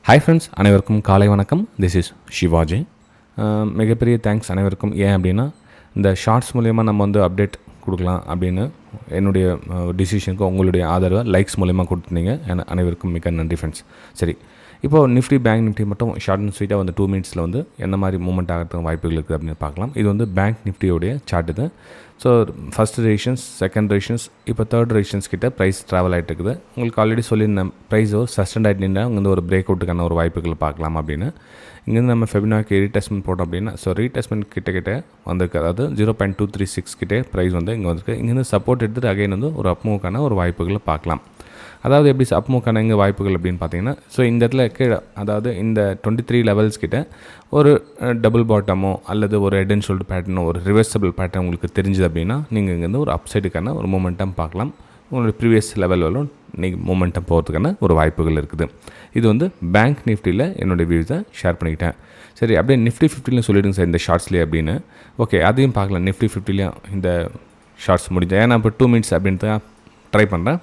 Hi friends, அனைவருக்கும் காலை வணக்கம். This is Sivaji. மிகப்பெரிய தேங்க்ஸ் அனைவருக்கும். ஏன் அப்படின்னா, இந்த ஷார்ட்ஸ் மூலயமா நம்ம வந்து அப்டேட் கொடுக்கலாம் அப்படின்னு என்னுடைய டிசிஷனுக்கு உங்களுடைய ஆதரவை லைக்ஸ் மூலயமா கொடுத்துருந்தீங்க. அனைவருக்கும் மிக நன்றி ஃப்ரெண்ட்ஸ். சரி, இப்போது நிஃப்டி பேங்க் நிஃப்டி மட்டும் ஷார்ட் அண்ட் ஸ்வீட்டாக வந்து 2 மினிட்ஸில் வந்து என்ன மாதிரி மூவ்மெண்ட் ஆகிறதுக்கு வாய்ப்புகள் இருக்குது அப்படின்னு பார்க்கலாம். இது வந்து பேங்க் நிஃப்டியோடைய சார்ட் இது. So first recessions, second recessions, இப்போ தேர்ட் ரெசிஷன்ஸ் கிட்ட ப்ரைஸ் ட்ராவல் ஆகிட்டு இருக்குது. உங்களுக்கு ஆல்ரெடி சொல்லியிருந்தேன், ப்ரைஸ் ஒரு சஸ்டெண்ட் ஆகிட்டு நின்றா இங்கே ஒரு பிரேக் அவுட்டுக்கான ஒரு வாய்ப்புகளை பார்க்கலாம் அப்படின்னு. இங்கேருந்து நம்ம ஃபெபினாக்கி ரீடெஸ்ட்மெண்ட் போட்டோம் அப்படின்னா, ஸோ ரீடெஸ்ட்மெண்ட் கிட்ட வந்திருக்கு. அதாவது 0.236 கிட்டே ப்ரைஸ் வந்து இங்கே வந்திருக்கு. இங்கேருந்து சப்போர்ட் எடுத்துகிட்டு அகைன் வந்து ஒரு அப்மூவ்க்கான ஒரு வாய்ப்புகளை பார்க்கலாம். அதாவது எப்படி அப்மூவ்க்கான எங்கே வாய்ப்புகள் அப்படின்னு பார்த்தீங்கன்னா, ஸோ இந்த இடத்துல கீழே, அதாவது இந்த 23 லெவல்ஸ் கிட்ட ஒரு டபுள் பாட்டமோ அல்லது ஒரு ஹெட் அண்ட் ஷோல்டர் பேட்டர்னோ ஒரு ரிவர்சபிள் பேட்டர்ன் உங்களுக்கு தெரிஞ்சுது அப்படின்னா நீங்கள் இங்கேருந்து ஒரு அப்சைடுக்கான ஒரு மூமெண்டம் பார்க்கலாம். உங்களுடைய ப்ரீவியஸ் லெவலும் நீங்கள் மூமெண்டம் போகிறதுக்கான ஒரு வாய்ப்புகள் இருக்குது. இது வந்து பேங்க் நிஃப்டியில் என்னுடைய வியூஸை ஷேர் பண்ணிக்கிட்டேன். சரி, அப்படியே நிஃப்டி 50லையும் சொல்லிவிடுங்க சார் இந்த ஷார்ட்ஸ்லேயே அப்படின்னு. ஓகே, அதையும் பார்க்கலாம். நிஃப்டி 50லையும் இந்த ஷார்ட்ஸ் முடிஞ்சேன். ஏன்னா இப்போ 2 மினிட்ஸ் அப்படின்ட்டு ட்ரை பண்ணுறேன்.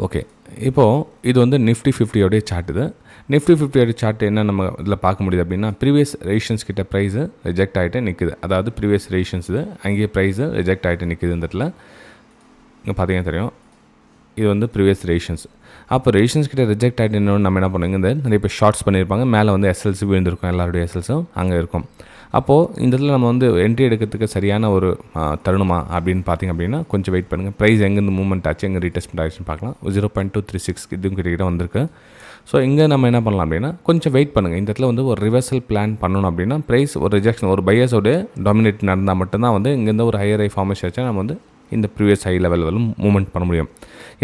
ஓகே, இப்போது இது வந்து நிஃப்டி 50யோடைய சார்ட். இது நிஃப்டி 50யோடைய சார்ட் என்ன நம்ம இதில் பார்க்க முடியுது அப்படின்னா, ப்ரீவியஸ் ரெசிஷன்ஸ் கிட்ட ப்ரைஸு ரிஜெக்ட் ஆகிட்டு நிற்குது. அதாவது ப்ரீவியஸ் ரெசிஷன்ஸ் இது அங்கேயே ப்ரைஸு ரிஜெக்ட் ஆகிட்டு நிற்குது. இந்த இடத்துல இங்கே பார்த்தீங்கன்னா தெரியும், இது வந்து ப்ரீவியஸ் ரெசிஷன்ஸ். அப்போ ரெசிஷன்ஸ் கிட்ட ரிஜெக்ட் ஆகிட்டு நம்ம என்ன பண்ணுங்க, இந்த நிறைய பேர் ஷார்ட்ஸ் பண்ணியிருப்பாங்க. மேலே வந்து எஸ்எல்சி விழுந்திருக்கும், எல்லாருடைய எஸ்எல்ஸும் அங்கே இருக்கும். அப்போது இந்த இடத்துல நம்ம வந்து என்ட்ரி எடுக்கிறதுக்கு சரியான ஒரு தருணமா அப்படின்னு பார்த்திங்க அப்படின்னா, கொஞ்சம் வெயிட் பண்ணுங்கள். ப்ரைஸ் எங்கேருந்து மூவ்மெண்ட் ஆச்சு, எங்கே ரீடெஸ்ட்மெண்ட் ஆச்சுன்னு பார்க்கலாம். 0.236 இதுவும் கிட்ட வந்திருக்கு. ஸோ இங்கே நம்ம என்ன பண்ணலாம் அப்படின்னா, கொஞ்சம் வெயிட் பண்ணுங்கள். இந்த இடத்துல வந்து ஒரு ரிவர்சல் பிளான் பண்ணணும் அப்படின்னா, ப்ரைஸ் ஒரு ரிஜெக்ஷன், ஒரு பையர்ஸோட டாமினேட் நடந்தால் மட்டும்தான் வந்து இங்கேருந்து ஒரு ஹையர் ஹை ஃபார்மேஷன் ஆச்சு நம்ம வந்து இந்த ப்ரீவியஸ் ஹை லெவலும் மூவ்மெண்ட் பண்ண முடியும்.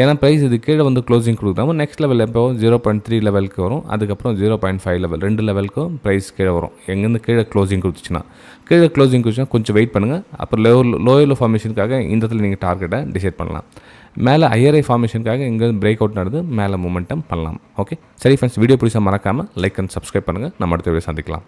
ஏன்னா ப்ரைஸ் இது கீழே வந்து க்ளோசிங் கொடுக்குறாமோ நெக்ஸ்ட் லெவல் எப்போ 0.3 லெவலுக்கு வரும், அதுக்கப்புறம் 0.5 லெவல் 2 லெவலுக்கும் ப்ரைஸ் கீழே வரும். எங்கேருந்து கீழே க்ளோசிங் கொடுத்துச்சுன்னா, கீழே க்ளோசிங் கொடுத்துச்சுன்னா கொஞ்சம் வெயிட் பண்ணுங்கள். அப்புறம் லோயர் ஃபார்மேஷனுக்காக இந்த இடத்துல நீங்கள் டார்கெட்டை டிசைட் பண்ணலாம். மேலே ஹையர் ஐ ஃபார்மேஷனுக்காக இங்கே பிரேக் அவுட் நடந்து மேலே மூமெண்டம் பண்ணலாம். ஓகே, சரி ஃப்ரெண்ட்ஸ், வீடியோ பிடிச்சா மறக்காமல் லைக் அண்ட் சப்ஸ்கிரைப் பண்ணுங்கள். நம்ம அடுத்த வீடியோ சந்திக்கலாம்.